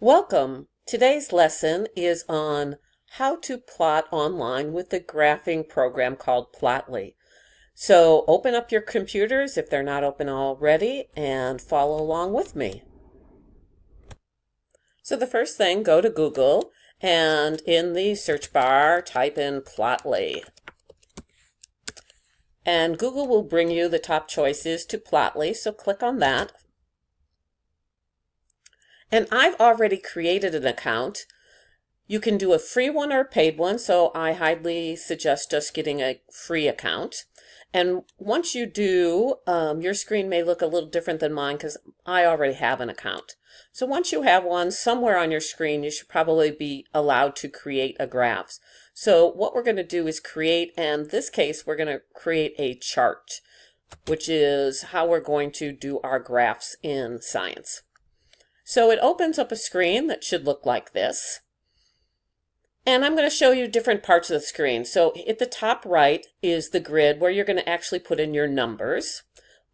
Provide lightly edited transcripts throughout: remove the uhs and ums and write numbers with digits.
Welcome. Today's lesson is on how to plot online with the graphing program called Plotly. So open up your computers if they're not open already and follow along with me. So the first thing, go to Google and in the search bar type in Plotly. And Google will bring you the top choices to Plotly, so click on that. And I've already created an account. You can do a free one or a paid one, so I highly suggest just getting a free account. And once you do, your screen may look a little different than mine because I already have an account. So once you have one, somewhere on your screen, you should probably be allowed to create a graph. So what we're going to do is create, and in this case, we're going to create a chart, which is how we're going to do our graphs in science. So it opens up a screen that should look like this. And I'm going to show you different parts of the screen. So at the top right is the grid where you're going to actually put in your numbers.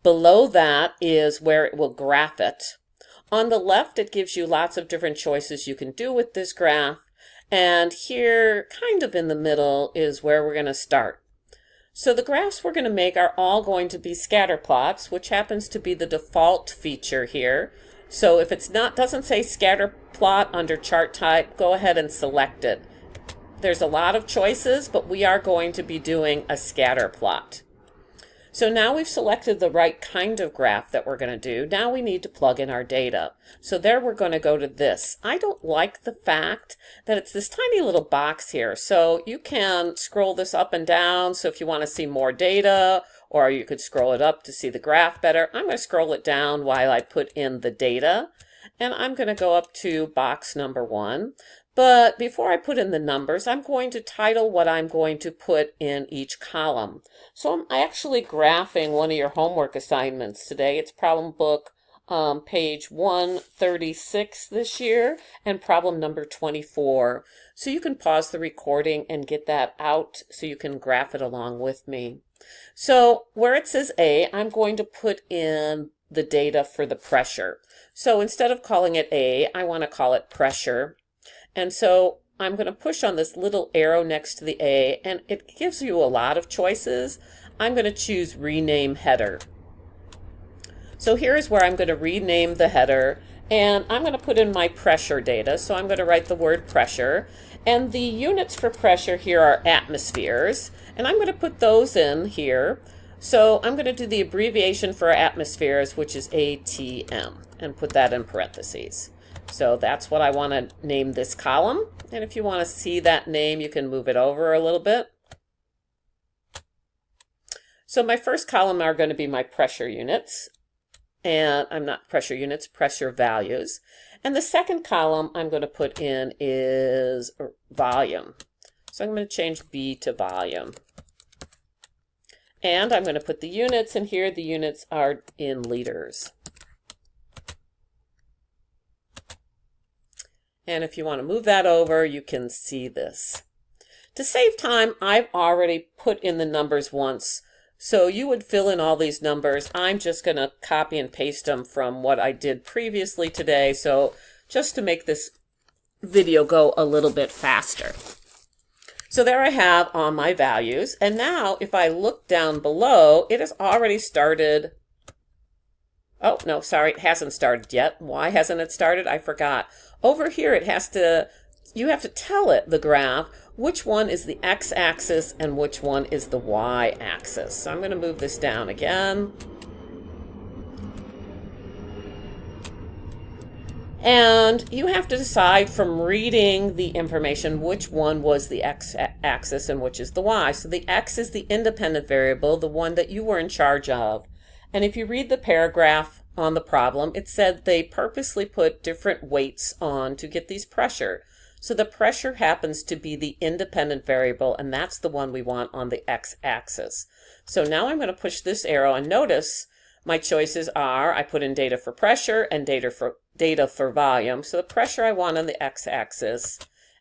Below that is where it will graph it. On the left, it gives you lots of different choices you can do with this graph. And here, kind of in the middle, is where we're going to start. So the graphs we're going to make are all going to be scatter plots, which happens to be the default feature here. So if it's doesn't say scatter plot under chart type, go ahead and select it. There's a lot of choices, but we are going to be doing a scatter plot. So now we've selected the right kind of graph that we're going to do. Now we need to plug in our data. So there we're going to go to this. I don't like the fact that it's this tiny little box here. So you can scroll this up and down. So if you want to see more data, or you could scroll it up to see the graph better. I'm going to scroll it down while I put in the data. And I'm going to go up to box number 1. But before I put in the numbers, I'm going to title what I'm going to put in each column. So I'm actually graphing one of your homework assignments today. It's problem book page 136 this year and problem number 24. So you can pause the recording and get that out so you can graph it along with me. So where it says A, I'm going to put in the data for the pressure. So instead of calling it A, I want to call it pressure. And so I'm going to push on this little arrow next to the A, and it gives you a lot of choices. I'm going to choose rename header. So here's where I'm going to rename the header, and I'm going to put in my pressure data. So I'm going to write the word pressure, and the units for pressure here are atmospheres, and I'm going to put those in here. So I'm going to do the abbreviation for atmospheres, which is ATM, and put that in parentheses. So that's what I want to name this column. And if you want to see that name, you can move it over a little bit. So my first column are going to be my pressure units. And I'm not pressure units, pressure values. And the second column I'm going to put in is volume. So I'm going to change B to volume. And I'm going to put the units in here. The units are in liters. And if you want to move that over, you can see this. To save time, I've already put in the numbers once. So you would fill in all these numbers. I'm just going to copy and paste them from what I did previously today. So just to make this video go a little bit faster. So there I have all my values. And now if I look down below, it has already started. Oh, no, sorry, it hasn't started yet. Why hasn't it started? I forgot. Over here, you have to tell it, the graph, which one is the x-axis and which one is the y-axis. So I'm going to move this down again. And you have to decide from reading the information which one was the x-axis and which is the y. So the x is the independent variable, the one that you were in charge of. And if you read the paragraph on the problem, it said they purposely put different weights on to get these pressure. So the pressure happens to be the independent variable, and that's the one we want on the x-axis. So now I'm going to push this arrow, and notice my choices are, I put in data for pressure and data for volume. So the pressure I want on the x-axis,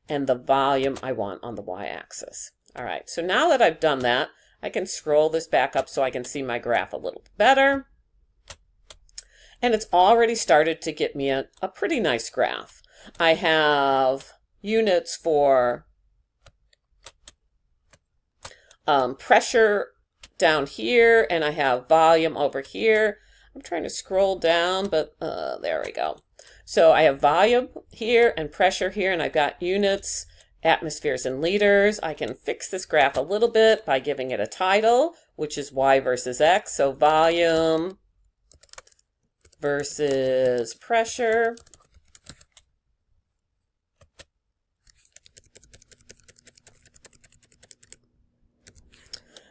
and the volume I want on the y-axis. All right, so now that I've done that, I can scroll this back up so I can see my graph a little better. And it's already started to get me a pretty nice graph. I have units for pressure down here, and I have volume over here. I'm trying to scroll down, but there we go. So I have volume here and pressure here, and I've got units, atmospheres, and liters. I can fix this graph a little bit by giving it a title, which is Y versus X. So volume versus pressure.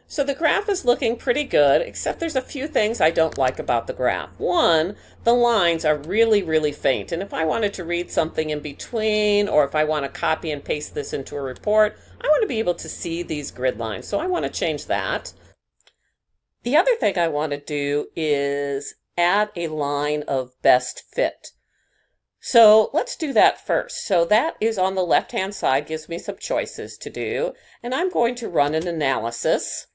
So the graph is looking pretty good, except there's a few things I don't like about the graph. One, the lines are really, really faint. And if I wanted to read something in between, or if I want to copy and paste this into a report, I want to be able to see these grid lines. So I want to change that. The other thing I want to do is add a line of best fit. So let's do that first. So that is on the left-hand side, gives me some choices to do. And I'm going to run an analysis,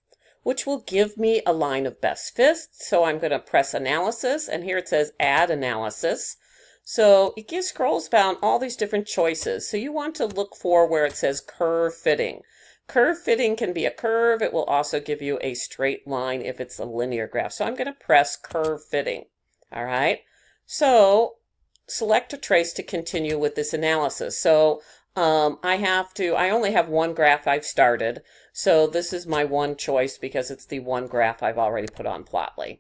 which will give me a line of best fit. So I'm going to press analysis, and here it says add analysis. So it scrolls down all these different choices. So you want to look for where it says curve fitting. Curve fitting can be a curve. It will also give you a straight line if it's a linear graph. So I'm going to press curve fitting. All right. So select a trace to continue with this analysis. So I only have one graph I've started. So this is my one choice because it's the one graph I've already put on Plotly.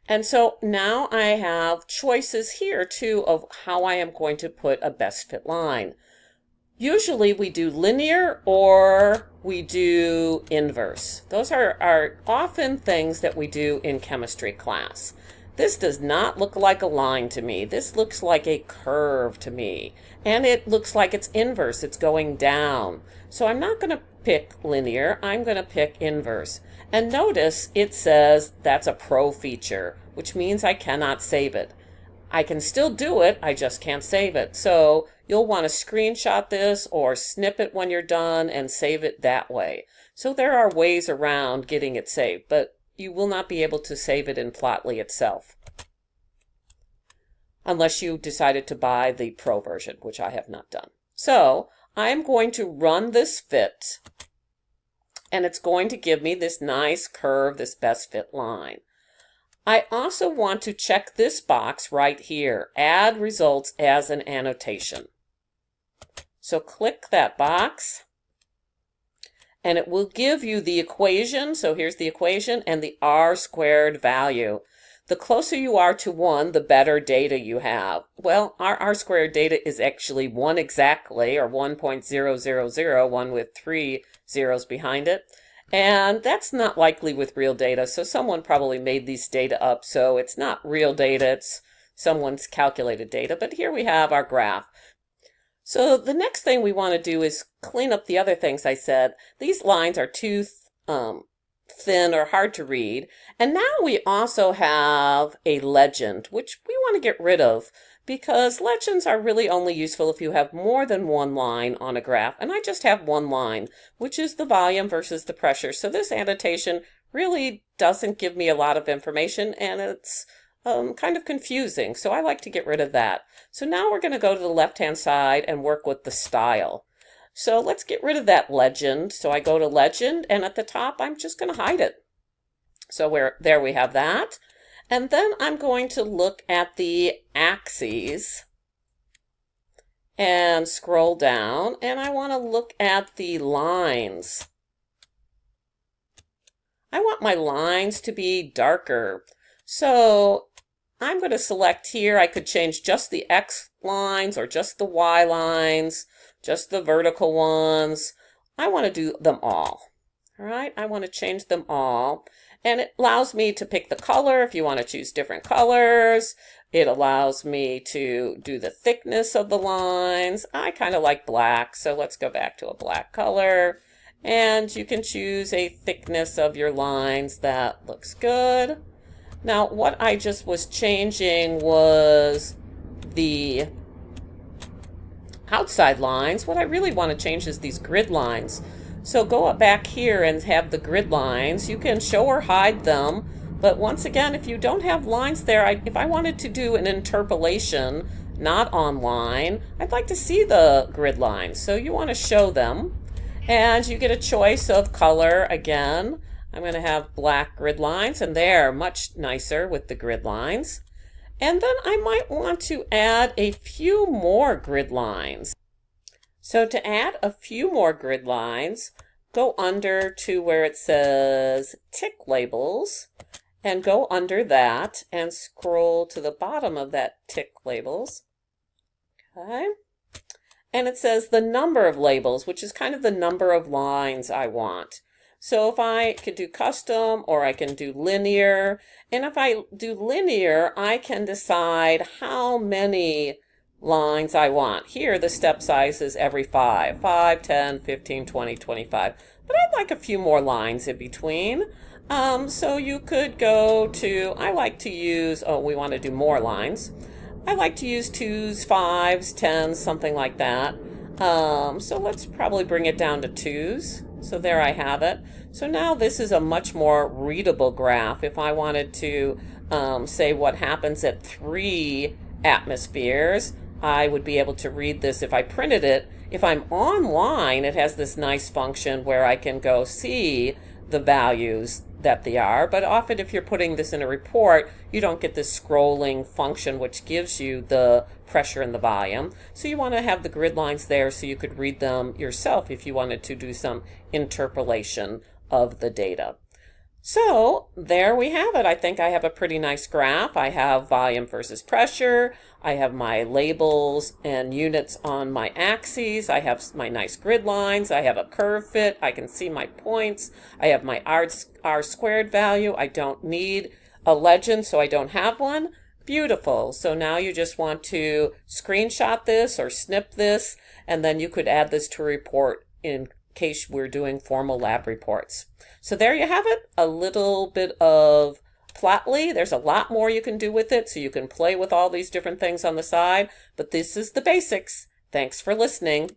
And so now I have choices here too of how I am going to put a best fit line. Usually we do linear or we do inverse. Those are often things that we do in chemistry class. This does not look like a line to me. This looks like a curve to me. And it looks like it's inverse. It's going down. So I'm not going to pick linear. I'm going to pick inverse. And notice it says that's a pro feature, which means I cannot save it. I can still do it, I just can't save it. So you'll want to screenshot this or snip it when you're done and save it that way. So there are ways around getting it saved, but you will not be able to save it in Plotly itself, unless you decided to buy the Pro version, which I have not done. So I'm going to run this fit, and it's going to give me this nice curve, this best fit line. I also want to check this box right here, add results as an annotation. So click that box, and it will give you the equation. So here's the equation and the R squared value. The closer you are to 1, the better data you have. Well, our R squared data is actually 1 exactly, or 1.000, 1 with 3 zeros behind it. And that's not likely with real data, so someone probably made these data up, so it's not real data, it's someone's calculated data. But here we have our graph. So the next thing we want to do is clean up the other things I said. These lines are too thin or hard to read. And now we also have a legend, which we want to get rid of, because legends are really only useful if you have more than one line on a graph. And I just have one line, which is the volume versus the pressure. So this annotation really doesn't give me a lot of information, and it's kind of confusing. So I like to get rid of that. So now we're going to go to the left-hand side and work with the style. So let's get rid of that legend. So I go to legend, and at the top, I'm just going to hide it. So there we have that. And then I'm going to look at the axes and scroll down, and I want to look at the lines. I want my lines to be darker. So I'm going to select here. I could change just the X lines or just the Y lines, just the vertical ones. I want to do them all. All right, I want to change them all. And it allows me to pick the color if you want to choose different colors. It allows me to do the thickness of the lines. I kind of like black, so let's go back to a black color. And you can choose a thickness of your lines that looks good. Now, what I just was changing was the outside lines. What I really want to change is these grid lines. So go up back here and have the grid lines. You can show or hide them, but once again, if you don't have lines there, if I wanted to do an interpolation, not online, I'd like to see the grid lines. So you want to show them, and you get a choice of color again. I'm going to have black grid lines, and they're much nicer with the grid lines. And then I might want to add a few more grid lines. So to add a few more grid lines, go under to where it says tick labels, and go under that and scroll to the bottom of that tick labels. Okay. And it says the number of labels, which is kind of the number of lines I want. So if I could do custom, or I can do linear, and if I do linear, I can decide how many lines I want. Here the step size is every 5, 10, 15, 20, 25. But I'd like a few more lines in between. So you could go to, I like to use, we want to do more lines. I like to use 2s, 5s, 10s, something like that. So let's probably bring it down to 2s. So there I have it. So now this is a much more readable graph. If I wanted to say what happens at 3 atmospheres, I would be able to read this if I printed it. If I'm online, it has this nice function where I can go see the values that they are, but often if you're putting this in a report, you don't get this scrolling function which gives you the pressure and the volume. So you want to have the grid lines there so you could read them yourself if you wanted to do some interpolation of the data. So there we have it. I think I have a pretty nice graph. I have volume versus pressure. I have my labels and units on my axes. I have my nice grid lines. I have a curve fit. I can see my points. I have my R squared value. I don't need a legend, so I don't have one. Beautiful. So now you just want to screenshot this or snip this, and then you could add this to a report in case we're doing formal lab reports. So there you have it, a little bit of Plotly. There's a lot more you can do with it, so you can play with all these different things on the side, but this is the basics. Thanks for listening.